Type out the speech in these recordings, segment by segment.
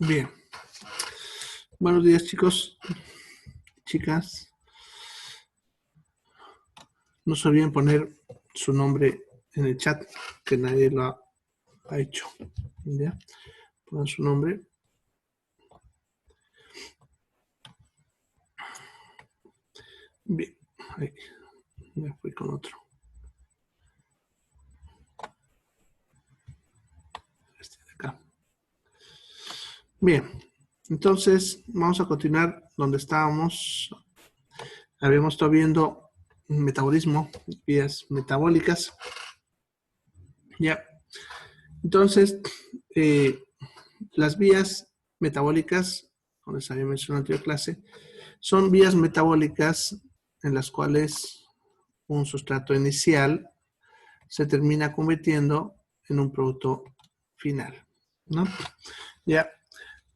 Bien. Buenos días, chicos, chicas. No se olviden poner su nombre en el chat, que nadie lo ha hecho. ¿Ya? Pongan su nombre. Bien. Ahí. Ya fui con otro. Bien, entonces vamos a continuar donde estábamos. Habíamos estado viendo metabolismo, vías metabólicas. Ya, entonces, las vías metabólicas, como les había mencionado en la anterior clase, son vías metabólicas en las cuales un sustrato inicial se termina convirtiendo en un producto final, ¿no? Ya,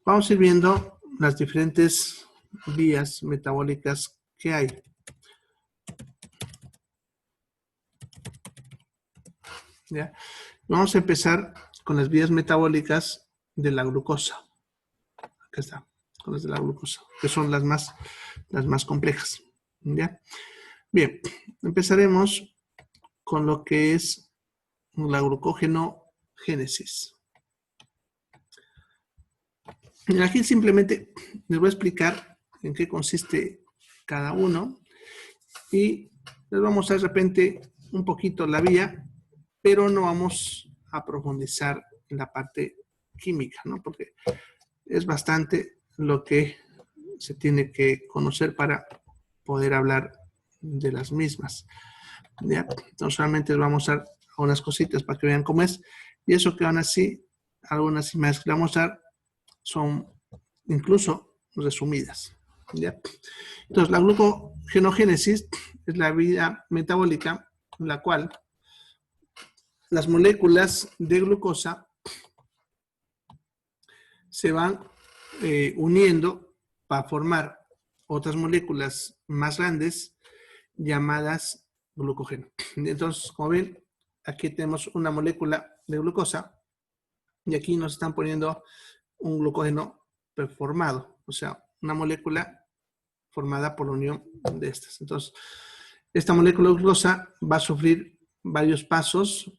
vamos a ir viendo las diferentes vías metabólicas que hay. ¿Ya? Vamos a empezar con las vías metabólicas de la glucosa. Acá está, con las de la glucosa, que son las más complejas. ¿Ya? Bien, empezaremos con lo que es la glucógenogénesis. Y aquí simplemente les voy a explicar en qué consiste cada uno y les vamos a mostrar de repente un poquito la vía, pero no vamos a profundizar en la parte química, ¿no? Porque es bastante lo que se tiene que conocer para poder hablar de las mismas. ¿Ya? Entonces solamente vamos a dar unas cositas para que vean cómo es. Y eso que van así, algunas imágenes que vamos a dar son incluso resumidas. ¿Ya? Entonces la glucogenogénesis es la vía metabólica en la cual las moléculas de glucosa se van uniendo para formar otras moléculas más grandes llamadas glucógeno. Entonces, como ven, aquí tenemos una molécula de glucosa y aquí nos están poniendo un glucógeno preformado, o sea, una molécula formada por la unión de estas. Entonces, esta molécula de glucosa va a sufrir varios pasos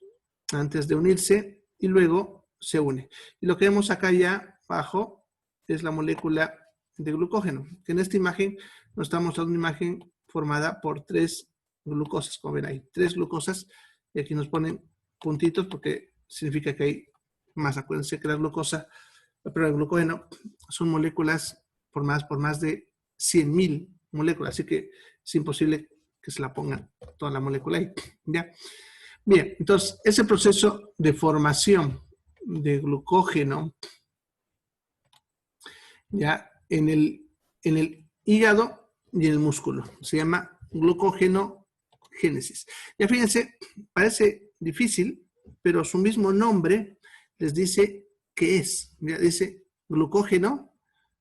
antes de unirse y luego se une. Y lo que vemos acá ya abajo es la molécula de glucógeno, que en esta imagen nos está mostrando una imagen formada por 3 glucosas, como ven ahí, 3 glucosas, y aquí nos ponen puntitos porque significa que hay más. Acuérdense que la glucosa, pero el glucógeno son moléculas formadas por más de 100.000 moléculas, así que es imposible que se la pongan toda la molécula ahí, ¿ya? Bien, entonces, ese proceso de formación de glucógeno, ya en el hígado y en el músculo, se llama glucógenogénesis. Ya fíjense, parece difícil, pero su mismo nombre les dice qué es. Ya dice glucógeno,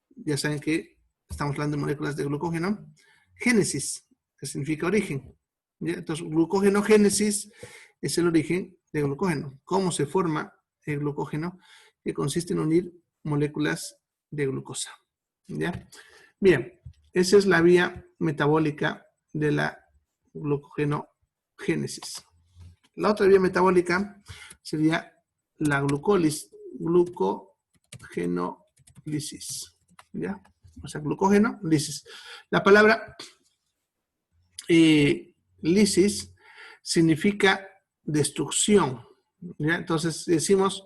ya saben que estamos hablando de moléculas de glucógeno, génesis, que significa origen. ¿Ya? Entonces, glucógenogénesis es el origen del glucógeno. ¿Cómo se forma el glucógeno? Que consiste en unir moléculas de glucosa. ¿Ya? Bien, esa es la vía metabólica de la glucógenogénesis. La otra vía metabólica sería la glucólisis. ¿Ya? O sea, glucógeno, lisis. La palabra lisis significa destrucción. ¿Ya? Entonces decimos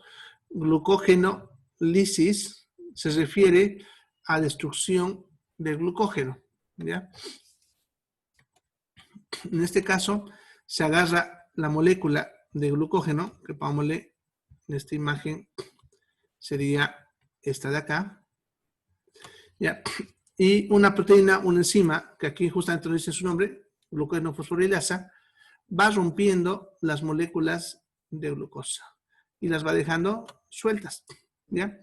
glucógeno lisis se refiere a destrucción del glucógeno. ¿Ya? En este caso se agarra la molécula de glucógeno, que pongámosle en esta imagen sería esta de acá, ¿ya? Y una proteína, una enzima, que aquí justamente nos dice su nombre, glucógeno fosforilasa, va rompiendo las moléculas de glucosa y las va dejando sueltas, ¿ya?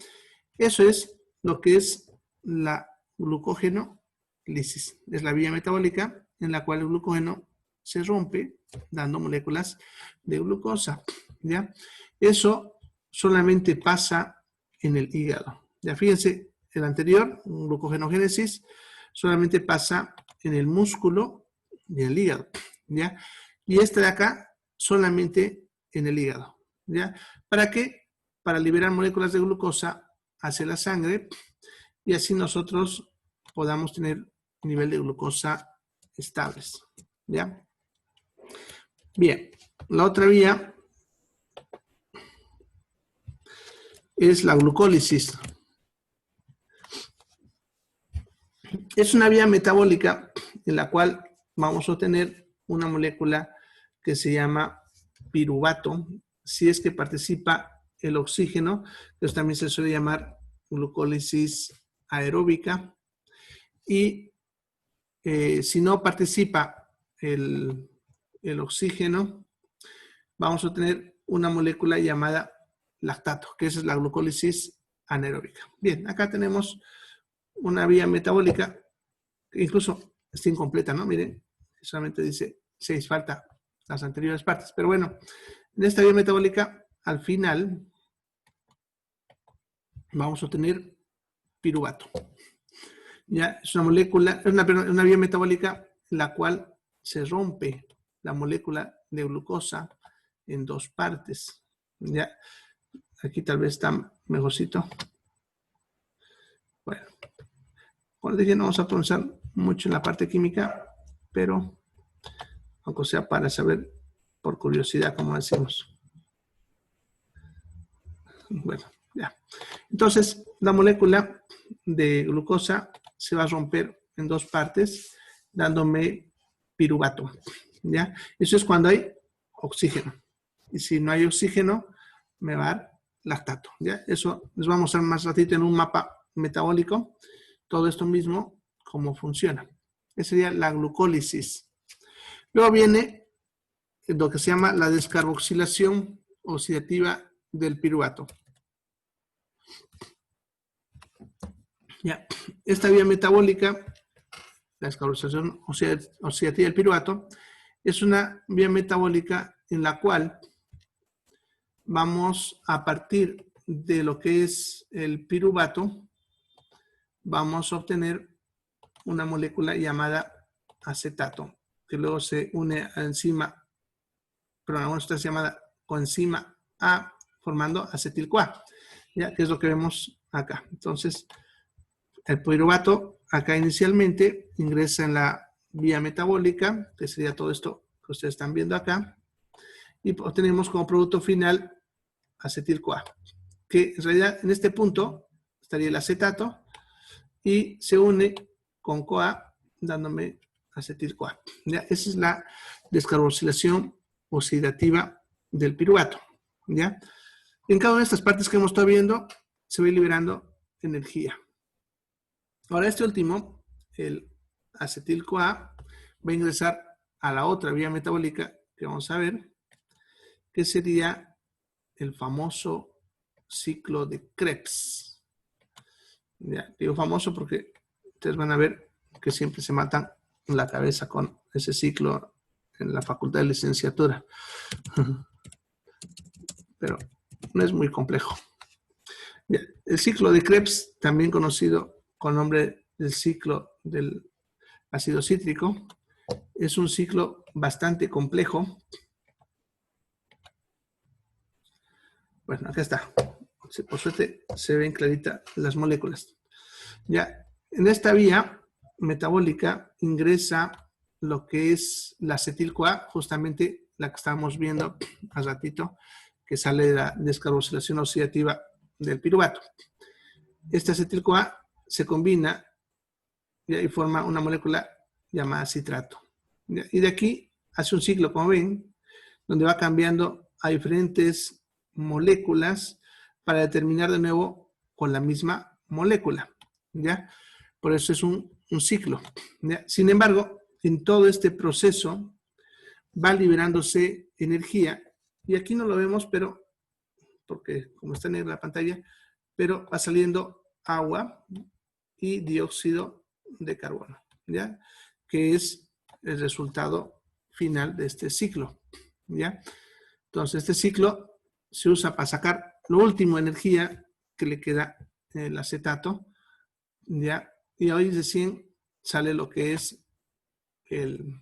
Eso es lo que es la glucógenolisis. Es la vía metabólica en la cual el glucógeno se rompe dando moléculas de glucosa, ¿ya? Eso solamente pasa en el hígado. Ya fíjense, el anterior, glucogenogénesis, solamente pasa en el músculo y el hígado, ¿ya? Y este de acá, solamente en el hígado, ¿ya? ¿Para qué? Para liberar moléculas de glucosa hacia la sangre y así nosotros podamos tener un nivel de glucosa estables, ¿ya? Bien, la otra vía es la glucólisis. Es una vía metabólica en la cual vamos a obtener una molécula que se llama piruvato, si es que participa el oxígeno, que también se suele llamar glucólisis aeróbica, y si no participa el oxígeno, vamos a obtener una molécula llamada lactato, que esa es la glucólisis anaeróbica. Bien, acá tenemos una vía metabólica que incluso está incompleta, ¿no? Miren, solamente dice 6, falta las anteriores partes. Pero bueno, en esta vía metabólica, al final, vamos a obtener piruvato. Ya, es una molécula, es una vía metabólica en la cual se rompe la molécula de glucosa en 2 partes. Ya, aquí tal vez está mejorcito. Bueno, como dije, no vamos a pensar mucho en la parte química, pero aunque sea para saber por curiosidad, como decimos. Bueno, ya. Entonces, la molécula de glucosa se va a romper en 2 partes, dándome piruvato. ¿Ya? Eso es cuando hay oxígeno. Y si no hay oxígeno, me va a dar lactato. ¿Ya? Eso les vamos a mostrar más ratito en un mapa metabólico. Todo esto mismo, cómo funciona. Esa sería la glucólisis. Luego viene lo que se llama la descarboxilación oxidativa del piruvato. Ya. Esta vía metabólica, la descarboxilación oxidativa del piruvato, es una vía metabólica en la cual vamos a partir de lo que es el piruvato, vamos a obtener una molécula llamada acetato, que luego se une a enzima, pero en algunas está llamada coenzima A, formando acetil-CoA, ¿ya? Que es lo que vemos acá. Entonces, el piruvato acá inicialmente ingresa en la vía metabólica, que sería todo esto que ustedes están viendo acá, y obtenemos como producto final acetil-CoA, que en realidad en este punto estaría el acetato y se une con CoA dándome acetil-CoA. Esa es la descarboxilación oxidativa del piruvato. ¿Ya? En cada una de estas partes que hemos estado viendo se va liberando energía. Ahora este último, el acetil-CoA, va a ingresar a la otra vía metabólica que vamos a ver, que sería el famoso ciclo de Krebs. Ya, digo famoso porque ustedes van a ver que siempre se matan la cabeza con ese ciclo en la facultad de licenciatura. Pero no es muy complejo. Ya, el ciclo de Krebs, también conocido con el nombre del ciclo del ácido cítrico, es un ciclo bastante complejo. Bueno, acá está. Por suerte se ven claritas las moléculas. Ya, en esta vía metabólica ingresa lo que es la acetil-CoA, justamente la que estábamos viendo hace ratito, que sale de la descarboxilación oxidativa del piruvato. Esta acetil-CoA se combina y forma una molécula llamada citrato. Y de aquí hace un ciclo, como ven, donde va cambiando a diferentes moléculas para determinar de nuevo con la misma molécula. ¿Ya? Por eso es un ciclo. ¿Ya? Sin embargo, en todo este proceso va liberándose energía, y aquí no lo vemos, pero porque como está en la pantalla, pero va saliendo agua y dióxido de carbono, ¿ya? Que es el resultado final de este ciclo, ¿ya? Entonces, este ciclo se usa para sacar lo último energía que le queda el acetato, ¿ya? Y hoy recién sale lo que es el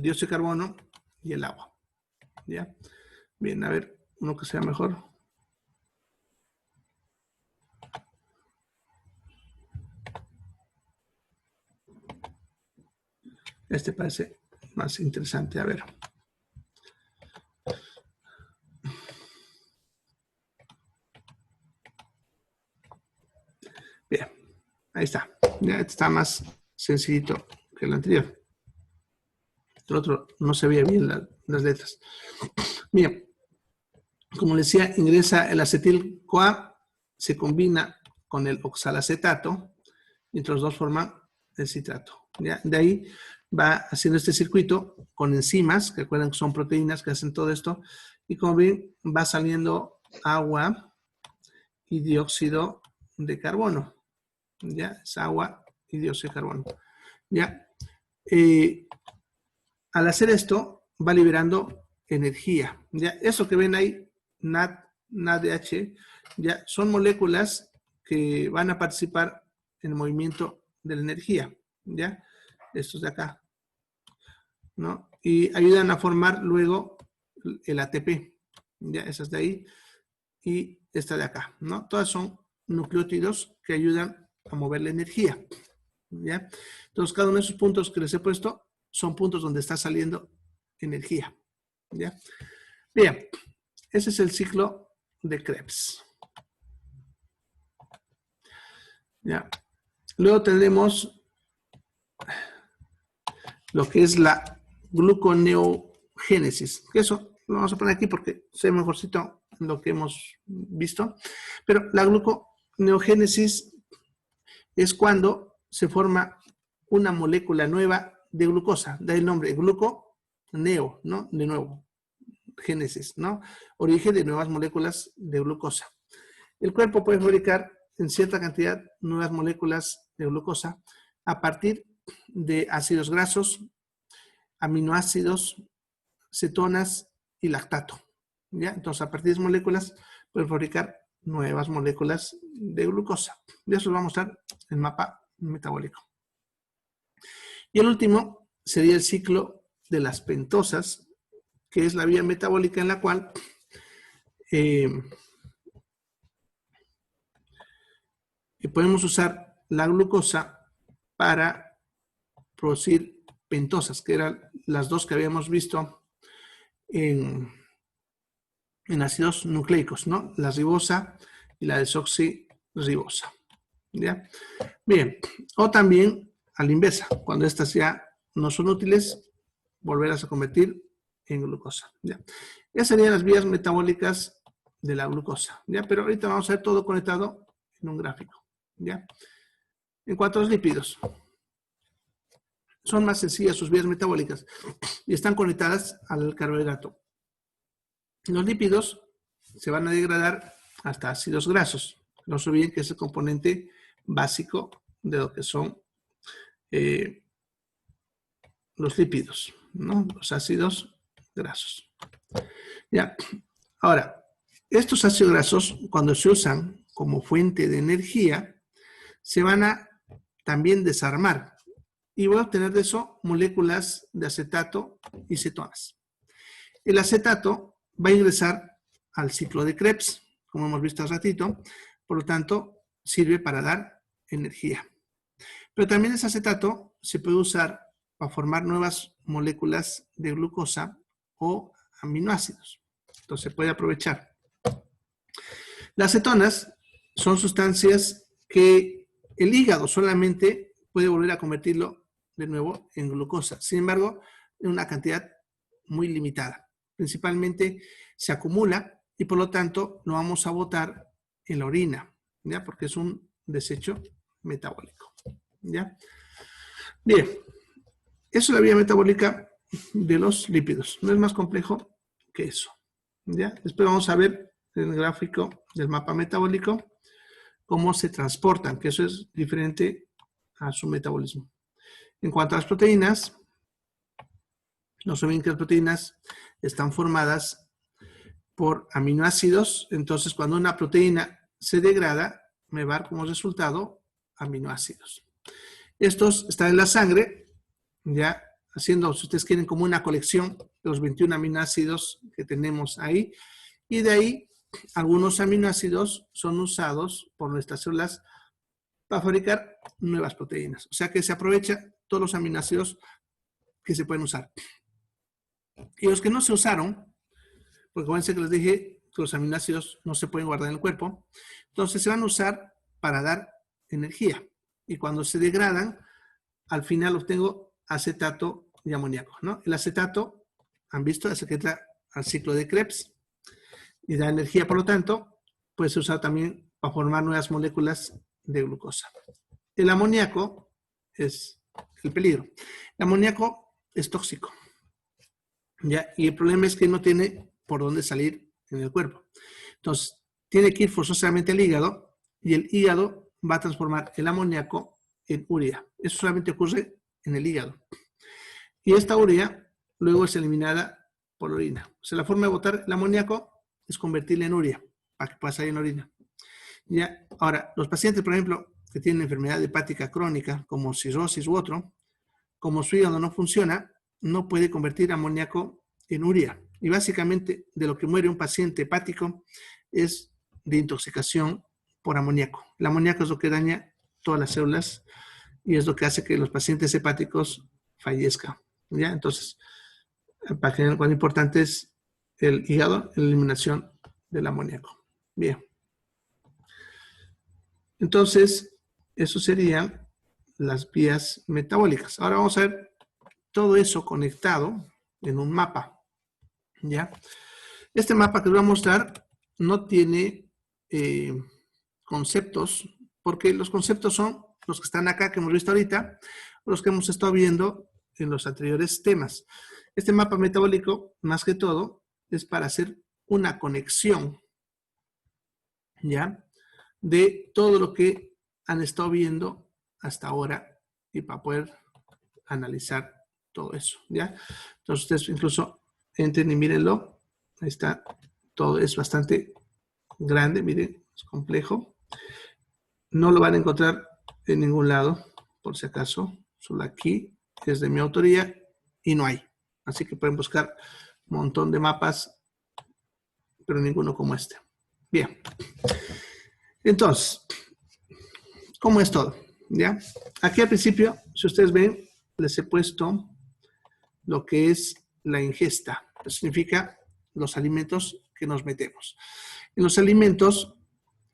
dióxido de carbono y el agua, ¿ya? Bien, a ver, uno que sea mejor. Este parece más interesante, a ver. Bien, Ahí está. Ya está más sencillito que el anterior. El otro no se veía bien las letras. Bien, como les decía, ingresa el acetil-CoA, se combina con el oxalacetato, y entre los dos forman el citrato. ¿Ya? De ahí va haciendo este circuito con enzimas, que recuerden que son proteínas que hacen todo esto, y como ven, va saliendo agua y dióxido de carbono. ¿Ya? Es agua y dióxido de carbono. ¿Ya? Al hacer esto, va liberando energía. ¿Ya? Eso que ven ahí, NADH, ya son moléculas que van a participar en el movimiento de la energía. ¿Ya? Estos de acá. ¿No? Y ayudan a formar luego el ATP. ¿Ya? Esas de ahí y esta de acá. ¿No? Todas son nucleótidos que ayudan a mover la energía. ¿Ya? Entonces, cada uno de esos puntos que les he puesto son puntos donde está saliendo energía. ¿Ya? Bien, ese es el ciclo de Krebs. ¿Ya? Luego tenemos lo que es la gluconeogénesis. Eso lo vamos a poner aquí porque sé mejorcito lo que hemos visto. Pero la gluconeogénesis es cuando se forma una molécula nueva de glucosa. Da el nombre gluconeo, ¿no? De nuevo, génesis, ¿no? Origen de nuevas moléculas de glucosa. El cuerpo puede fabricar en cierta cantidad nuevas moléculas de glucosa a partir de ácidos grasos, aminoácidos, cetonas y lactato. ¿Ya? Entonces, a partir de esas moléculas pueden fabricar nuevas moléculas de glucosa. Y eso lo vamos a mostrar en el mapa metabólico. Y el último sería el ciclo de las pentosas, que es la vía metabólica en la cual podemos usar la glucosa para producir pentosas, que eran las dos que habíamos visto en ácidos nucleicos, ¿no? La ribosa y la desoxirribosa. ¿Ya? Bien, o también a la inversa, cuando estas ya no son útiles, volverlas a convertir en glucosa. ¿Ya? Esas serían las vías metabólicas de la glucosa. ¿Ya? Pero ahorita vamos a ver todo conectado en un gráfico. ¿Ya? En cuanto a los lípidos, son más sencillas sus vías metabólicas y están conectadas al carbohidrato. Los lípidos se van a degradar hasta ácidos grasos. No se olviden que es el componente básico de lo que son los lípidos, ¿no? Los ácidos grasos. Ya. Ahora, estos ácidos grasos, cuando se usan como fuente de energía, se van a también desarmar y voy a obtener de eso moléculas de acetato y cetonas. El acetato va a ingresar al ciclo de Krebs, como hemos visto hace ratito, por lo tanto, sirve para dar energía. Pero también ese acetato se puede usar para formar nuevas moléculas de glucosa o aminoácidos. Entonces se puede aprovechar. Las cetonas son sustancias que el hígado solamente puede volver a convertirlo de nuevo en glucosa. Sin embargo, en una cantidad muy limitada. Principalmente se acumula y por lo tanto lo vamos a botar en la orina, ¿ya? Porque es un desecho metabólico. ¿Ya? Bien, eso es la vía metabólica de los lípidos. No es más complejo que eso. ¿Ya? Después vamos a ver en el gráfico del mapa metabólico cómo se transportan, que eso es diferente a su metabolismo. En cuanto a las proteínas, no se ven que las proteínas están formadas por aminoácidos. Entonces, cuando una proteína se degrada, me va a dar como resultado aminoácidos. Estos están en la sangre, ya haciendo, si ustedes quieren, como una colección de los 21 aminoácidos que tenemos ahí. Y de ahí, algunos aminoácidos son usados por nuestras células para fabricar nuevas proteínas. O sea que se aprovecha todos los aminoácidos que se pueden usar. Y los que no se usaron, porque acuérdense que les dije que los aminoácidos no se pueden guardar en el cuerpo, entonces se van a usar para dar energía. y cuando se degradan, al final obtengo acetato y amoníaco, ¿no? El acetato, han visto, es el que entra al ciclo de Krebs y da energía, por lo tanto, puede ser usado también para formar nuevas moléculas de glucosa. El amoníaco es el peligro. El amoníaco es tóxico, ¿ya? Y el problema es que no tiene por dónde salir en el cuerpo. Entonces, tiene que ir forzosamente al hígado y el hígado va a transformar el amoníaco en urea. Eso solamente ocurre en el hígado. Y esta urea luego es eliminada por la orina. O sea, la forma de botar el amoníaco es convertirla en urea para que pueda salir en la orina. ¿Ya? Ahora, los pacientes, por ejemplo, que tienen enfermedad hepática crónica, como cirrosis u otro, como su hígado no funciona, no puede convertir amoníaco en urea. Y básicamente de lo que muere un paciente hepático es de intoxicación por amoníaco. El amoníaco es lo que daña todas las células y es lo que hace que los pacientes hepáticos fallezcan. ¿Ya? Entonces, para que lo importante es el hígado, la eliminación del amoníaco. Bien. Entonces, eso serían las vías metabólicas. Ahora vamos a ver todo eso conectado en un mapa. ¿Ya? Este mapa que les voy a mostrar no tiene conceptos, porque los conceptos son los que están acá, que hemos visto ahorita, los que hemos estado viendo en los anteriores temas. Este mapa metabólico, más que todo, es para hacer una conexión, ¿ya?, de todo lo que han estado viendo hasta ahora y para poder analizar todo eso, ¿ya? Entonces ustedes incluso entren y mírenlo. Ahí está, todo es bastante grande, miren, es complejo. No lo van a encontrar en ningún lado, por si acaso. Solo aquí, es de mi autoría y no hay. Así que pueden buscar un montón de mapas, pero ninguno como este. Bien. Entonces, ¿cómo es todo? ¿Ya? Aquí al principio, si ustedes ven, les he puesto lo que es la ingesta. Eso significa los alimentos que nos metemos. Y los alimentos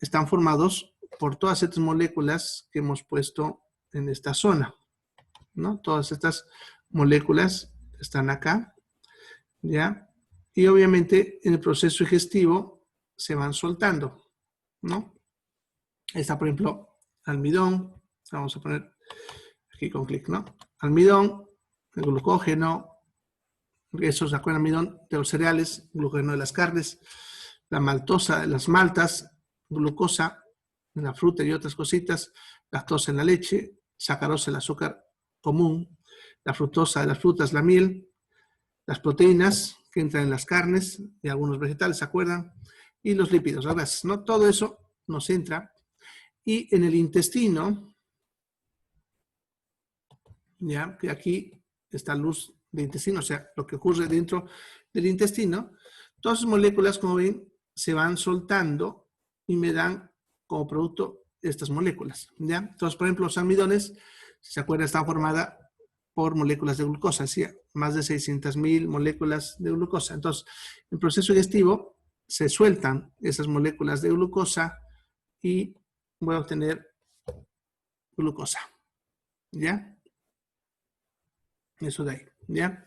están formados por todas estas moléculas que hemos puesto en esta zona, ¿no? Todas estas moléculas están acá, ¿ya? Y obviamente en el proceso digestivo se van soltando, ¿no? Ahí está, por ejemplo, almidón. Vamos a poner aquí con clic, ¿no? Almidón, el glucógeno, eso se acuerdan, almidón de los cereales, glucógeno de las carnes, la maltosa de las maltas, glucosa en la fruta y otras cositas, lactosa en la leche, sacarosa el azúcar común, la fructosa de las frutas, la miel, las proteínas que entran en las carnes y algunos vegetales, ¿se acuerdan? Y los lípidos, las grasas, ¿no? Todo eso nos entra. Y en el intestino, ya que aquí está luz de intestino, o sea, lo que ocurre dentro del intestino, todas las moléculas, como ven, se van soltando y me dan como producto estas moléculas, ¿ya? Entonces, por ejemplo, los almidones, si se acuerdan, están formadas por moléculas de glucosa, ¿sí? Más de 600,000 moléculas de glucosa. Entonces, en el proceso digestivo se sueltan esas moléculas de glucosa y voy a obtener glucosa, ¿ya? Eso de ahí, ¿ya?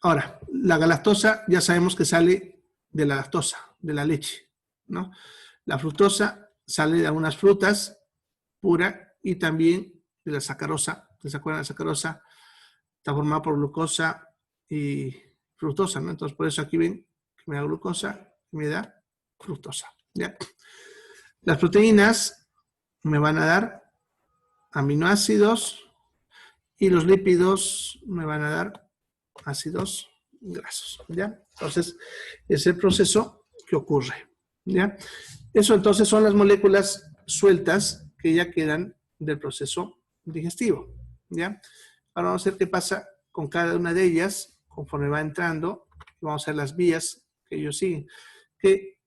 Ahora, la galactosa ya sabemos que sale de la lactosa, de la leche, ¿no? La fructosa sale de algunas frutas pura y también de la sacarosa. ¿Se acuerdan? La sacarosa está formada por glucosa y fructosa, ¿no? Entonces, por eso aquí ven que me da glucosa y me da fructosa, ¿ya? Las proteínas me van a dar aminoácidos y los lípidos me van a dar ácidos grasos, ¿ya? Entonces, es el proceso que ocurre, ¿ya? Eso entonces son las moléculas sueltas que ya quedan del proceso digestivo, ¿ya? Ahora vamos a ver qué pasa con cada una de ellas conforme va entrando. Vamos a ver las vías que ellos siguen. Que,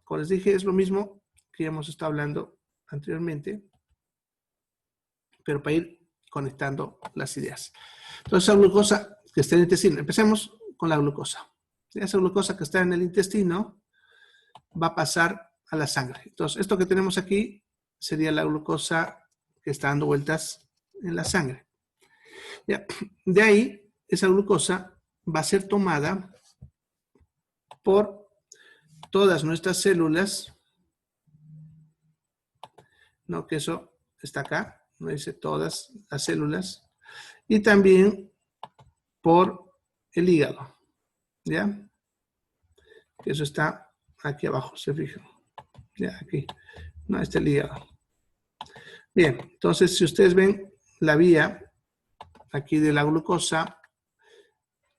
como les dije, es lo mismo que ya hemos estado hablando anteriormente, pero para ir conectando las ideas. Entonces, la glucosa que está en el intestino. Empecemos con la glucosa. Esa glucosa que está en el intestino va a pasar a la sangre. Entonces, esto que tenemos aquí sería la glucosa que está dando vueltas en la sangre. ¿Ya? De ahí, esa glucosa va a ser tomada por todas nuestras células, ¿no? Que eso está acá, no dice todas las células, y también por el hígado, ¿ya? Que eso está aquí abajo, se fijan, ya aquí, no, está el hígado. Bien, entonces si ustedes ven la vía aquí de la glucosa,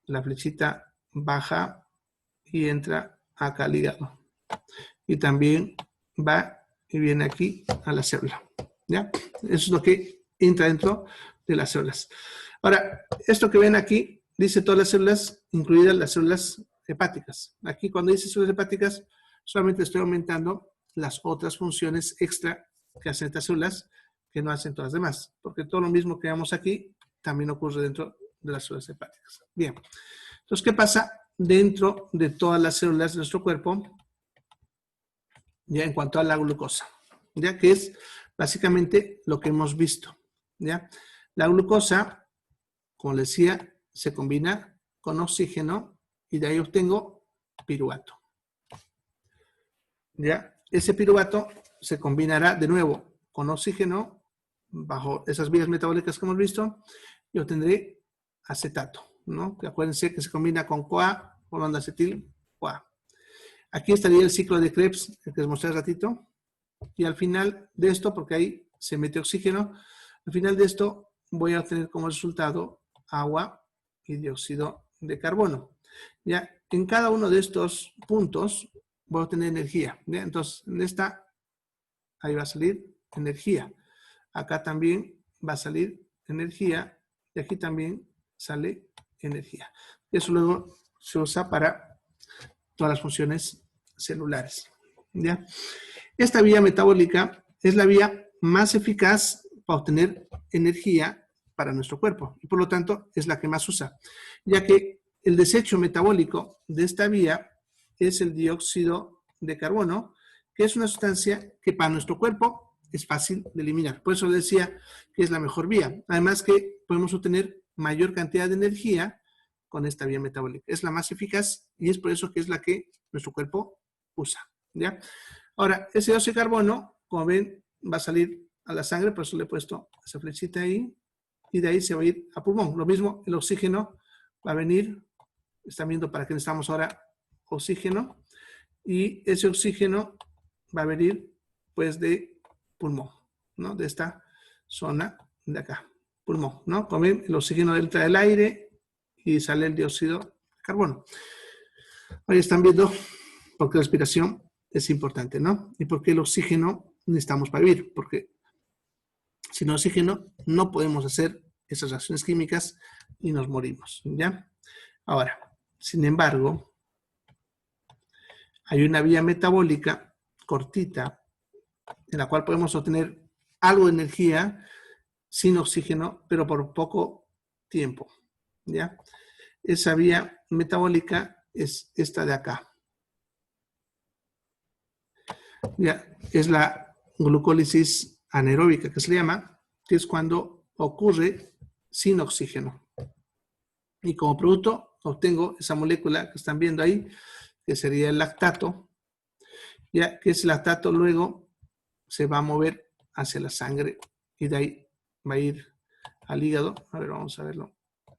la flechita baja y entra acá al hígado. Y también va y viene aquí a la célula. ¿Ya? Eso es lo que entra dentro de las células. Ahora, esto que ven aquí dice todas las células, incluidas las células hepáticas. Aquí cuando dice células hepáticas, solamente estoy aumentando las otras funciones extra que hacen estas células que no hacen todas las demás. Porque todo lo mismo que vemos aquí también ocurre dentro de las células hepáticas. Bien. Entonces, ¿qué pasa dentro de todas las células de nuestro cuerpo? Ya en cuanto a la glucosa, ya que es básicamente lo que hemos visto, ya. La glucosa, como les decía, se combina con oxígeno y de ahí obtengo piruvato. Ya, ese piruvato se combinará de nuevo con oxígeno bajo esas vías metabólicas que hemos visto y obtendré acetato, ¿no? Que acuérdense que se combina con CoA, formando acetil CoA. Aquí estaría el ciclo de Krebs, el que les mostré hace ratito. Y al final de esto, porque ahí se mete oxígeno, al final de esto voy a obtener como resultado agua y dióxido de carbono. Ya, en cada uno de estos puntos voy a obtener energía. ¿Ya? Entonces, en esta, ahí va a salir energía. Acá también va a salir energía y aquí también sale energía. Eso luego se usa para todas las funciones celulares. ¿Ya? Esta vía metabólica es la vía más eficaz para obtener energía para nuestro cuerpo y por lo tanto es la que más usa, ya que el desecho metabólico de esta vía es el dióxido de carbono, que es una sustancia que para nuestro cuerpo es fácil de eliminar. Por eso decía que es la mejor vía. Además que podemos obtener mayor cantidad de energía con esta vía metabólica. Es la más eficaz y es por eso que es la que nuestro cuerpo usa. ¿Ya? Ahora, ese dióxido de carbono, como ven, va a salir a la sangre, por eso le he puesto esa flechita ahí, y de ahí se va a ir a pulmón. Lo mismo, el oxígeno va a venir, están viendo para qué necesitamos ahora oxígeno, y ese oxígeno va a venir, pues, de pulmón, ¿no? De esta zona de acá, pulmón, ¿no? Como ven, el oxígeno entra del aire y sale el dióxido de carbono. Ahí están viendo por qué la respiración es importante, ¿no? Y por qué el oxígeno necesitamos para vivir, porque sin oxígeno no podemos hacer esas reacciones químicas y nos morimos, ¿ya? Ahora, sin embargo, hay una vía metabólica cortita en la cual podemos obtener algo de energía sin oxígeno, pero por poco tiempo, ¿ya? Esa vía metabólica es esta de acá. Ya, es la glucólisis anaeróbica, que se le llama, que es cuando ocurre sin oxígeno. Y como producto obtengo esa molécula que están viendo ahí, que sería el lactato, ya que ese lactato luego se va a mover hacia la sangre y de ahí va a ir al hígado. A ver, vamos a verlo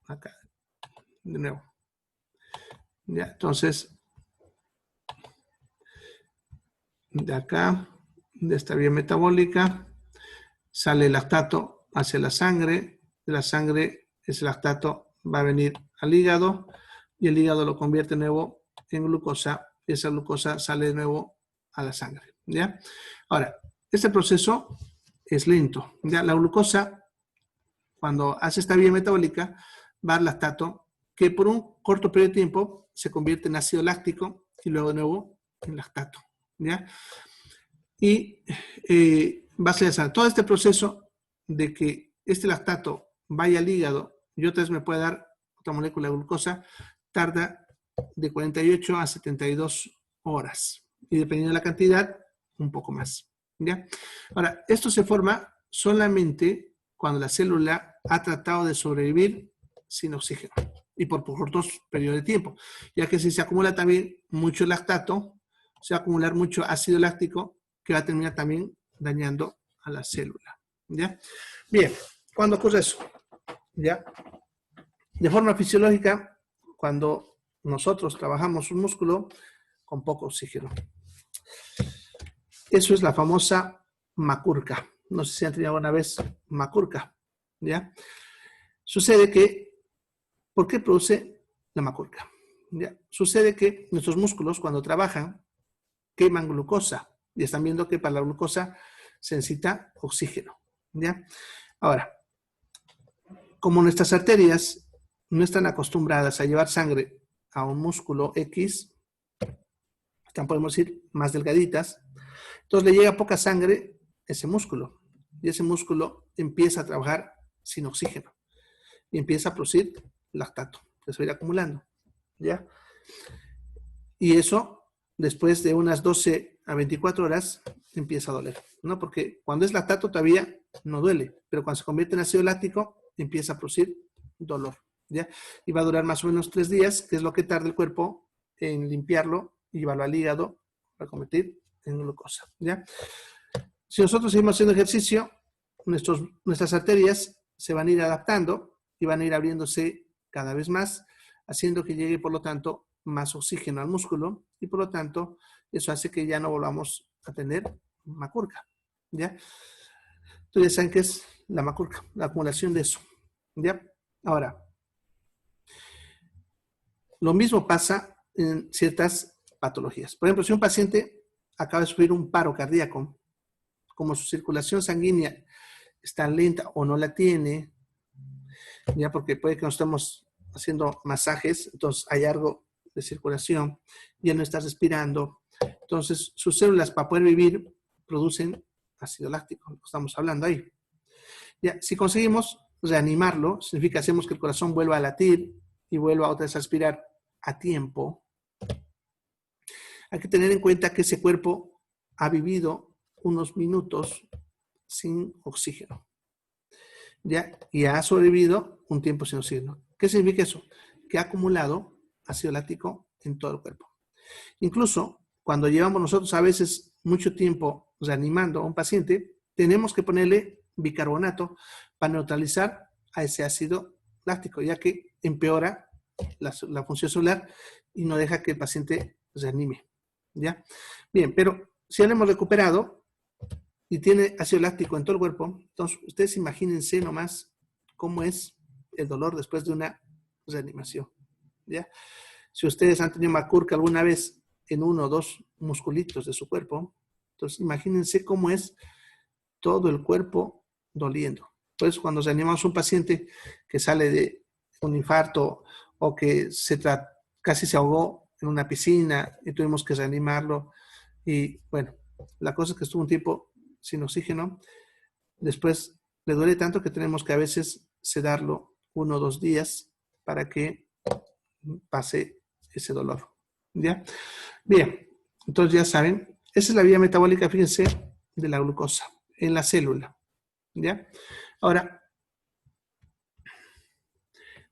acá de nuevo. Ya, entonces, de acá, de esta vía metabólica, sale el lactato hacia la sangre, de la sangre ese lactato va a venir al hígado y el hígado lo convierte de nuevo en glucosa y esa glucosa sale de nuevo a la sangre, ¿ya? Ahora, este proceso es lento, ¿ya? La glucosa, cuando hace esta vía metabólica, va al lactato que por un corto periodo de tiempo se convierte en ácido láctico y luego de nuevo en lactato, ¿ya? Y va a ser todo este proceso de que este lactato vaya al hígado y otra vez me puede dar otra molécula de glucosa, tarda de 48 a 72 horas. Y dependiendo de la cantidad, un poco más. ¿Ya? Ahora, esto se forma solamente cuando la célula ha tratado de sobrevivir sin oxígeno y por cortos periodos de tiempo, ya que si se acumula también mucho lactato, se va a acumular mucho ácido láctico que va a terminar también dañando a la célula. ¿Ya? Bien, ¿cuándo ocurre eso? ¿Ya? De forma fisiológica, cuando nosotros trabajamos un músculo con poco oxígeno. Eso es la famosa macurca. No sé si han tenido alguna vez macurca. ¿Ya? Sucede que, ¿por qué produce la macurca? ¿Ya? Sucede que nuestros músculos, cuando trabajan, queman glucosa. Y están viendo que para la glucosa se necesita oxígeno. ¿Ya? Ahora, como nuestras arterias no están acostumbradas a llevar sangre a un músculo X, están, podemos decir, más delgaditas, entonces le llega poca sangre a ese músculo. Y ese músculo empieza a trabajar sin oxígeno. Y empieza a producir lactato, que se va a ir acumulando. ¿Ya? Y eso, después de unas 12 a 24 horas, empieza a doler, ¿no? Porque cuando es lactato todavía no duele, pero cuando se convierte en ácido láctico, empieza a producir dolor, ¿ya? Y va a durar más o menos 3 días, que es lo que tarda el cuerpo en limpiarlo y llevarlo al hígado para convertir en glucosa, ¿ya? Si nosotros seguimos haciendo ejercicio, nuestras arterias se van a ir adaptando y van a ir abriéndose cada vez más, haciendo que llegue, por lo tanto, más oxígeno al músculo y, por lo tanto, eso hace que ya no volvamos a tener macurca, ¿ya? Entonces, ya saben qué es la macurca, la acumulación de eso, ¿ya? Ahora, lo mismo pasa en ciertas patologías. Por ejemplo, si un paciente acaba de sufrir un paro cardíaco, como su circulación sanguínea está lenta o no la tiene, ya porque puede que nos estemos haciendo masajes, entonces hay algo de circulación, ya no está respirando, entonces sus células para poder vivir producen ácido láctico, lo que estamos hablando ahí. Ya, si conseguimos reanimarlo, significa que hacemos que el corazón vuelva a latir y vuelva otra vez a respirar a tiempo. Hay que tener en cuenta que ese cuerpo ha vivido unos minutos sin oxígeno, ¿ya? Y ha sobrevivido un tiempo sin oxígeno. ¿Qué significa eso? Que ha acumulado ácido láctico en todo el cuerpo. Incluso cuando llevamos nosotros a veces mucho tiempo reanimando a un paciente, tenemos que ponerle bicarbonato para neutralizar a ese ácido láctico, ya que empeora la función celular y no deja que el paciente reanime, ¿ya? Bien, pero si ya lo hemos recuperado y tiene ácido láctico en todo el cuerpo, entonces ustedes imagínense nomás cómo es el dolor después de una reanimación, ¿ya? Si ustedes han tenido macurca alguna vez en uno o dos musculitos de su cuerpo, entonces imagínense cómo es todo el cuerpo doliendo. Por eso cuando reanimamos a un paciente que sale de un infarto o que casi se ahogó en una piscina y tuvimos que reanimarlo, y bueno, la cosa es que estuvo un tiempo sin oxígeno, después le duele tanto que tenemos que a veces sedarlo 1 o 2 días para que pase ese dolor, ¿ya? Bien, entonces ya saben, esa es la vía metabólica, fíjense, de la glucosa en la célula, ¿ya? Ahora,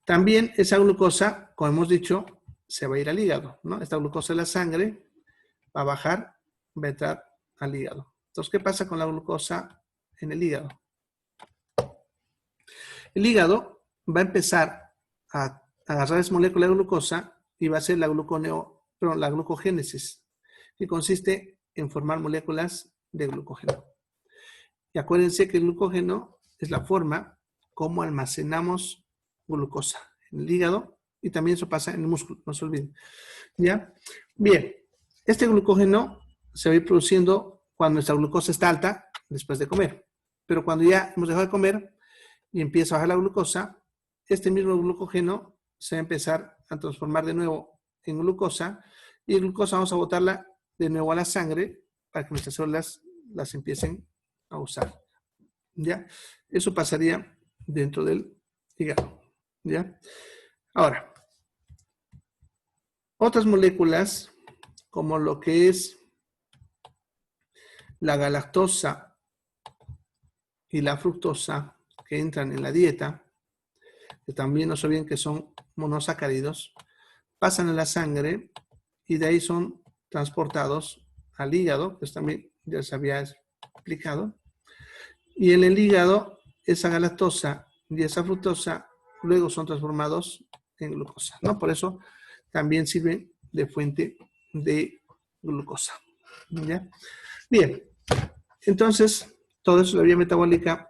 también esa glucosa, como hemos dicho, se va a ir al hígado, ¿no? Esta glucosa de la sangre va a bajar, va a entrar al hígado. Entonces, ¿qué pasa con la glucosa en el hígado? El hígado va a empezar a agarrar esa molécula de glucosa y va a hacer la glucogénesis, que consiste en formar moléculas de glucógeno. Y acuérdense que el glucógeno es la forma como almacenamos glucosa en el hígado y también eso pasa en el músculo, no se olviden. ¿Ya? Bien, este glucógeno se va a ir produciendo cuando nuestra glucosa está alta después de comer. Pero cuando ya hemos dejado de comer y empieza a bajar la glucosa, este mismo glucógeno se va a empezar a transformar de nuevo en glucosa y la glucosa vamos a botarla de nuevo a la sangre para que nuestras células las empiecen a usar, ¿ya? Eso pasaría dentro del hígado, ¿ya? Ahora, otras moléculas, como lo que es la galactosa y la fructosa que entran en la dieta, que también no se olviden que son monosacáridos, pasan a la sangre y de ahí son transportados al hígado, que también ya se había explicado. Y en el hígado, esa galactosa y esa fructosa luego son transformados en glucosa, ¿no? Por eso también sirven de fuente de glucosa, ¿ya? Bien, entonces, todo eso es la vía metabólica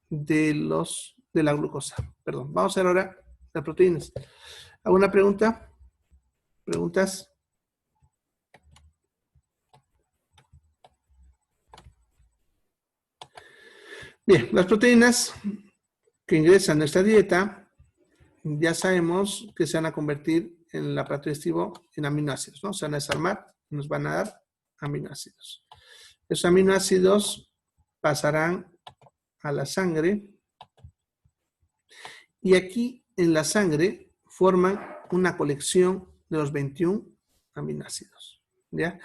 de la glucosa. Perdón, vamos a ver ahora las proteínas. ¿Alguna pregunta? ¿Preguntas? Bien, las proteínas que ingresan a nuestra dieta, ya sabemos que se van a convertir en el aparato digestivo en aminoácidos, ¿no? Se van a desarmar y nos van a dar aminoácidos. Esos aminoácidos pasarán a la sangre y aquí en la sangre forman una colección de los 21 aminoácidos, ¿ya?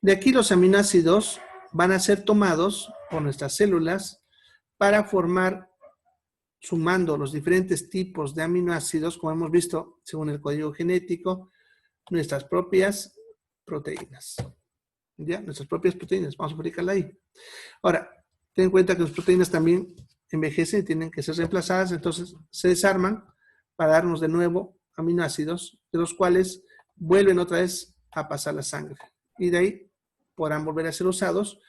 De aquí los aminoácidos van a ser tomados por nuestras células para formar, sumando los diferentes tipos de aminoácidos, como hemos visto según el código genético, nuestras propias proteínas. ¿Ya? Nuestras propias proteínas. Vamos a fabricarla ahí. Ahora, ten en cuenta que las proteínas también envejecen y tienen que ser reemplazadas, entonces se desarman para darnos de nuevo aminoácidos, de los cuales vuelven otra vez a pasar la sangre. Y de ahí podrán volver a ser usados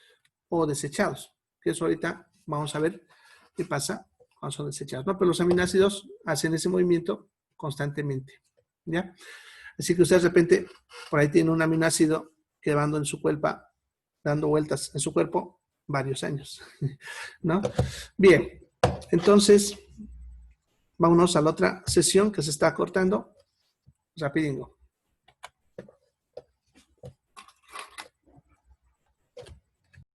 o desechados. Que eso ahorita vamos a ver qué pasa cuando son desechados, ¿no? Pero los aminoácidos hacen ese movimiento constantemente, ¿ya? Así que ustedes de repente por ahí tienen un aminoácido que va en su cuerpo, dando vueltas en su cuerpo varios años, ¿no? Bien, entonces vámonos a la otra sesión que se está cortando rapidingo.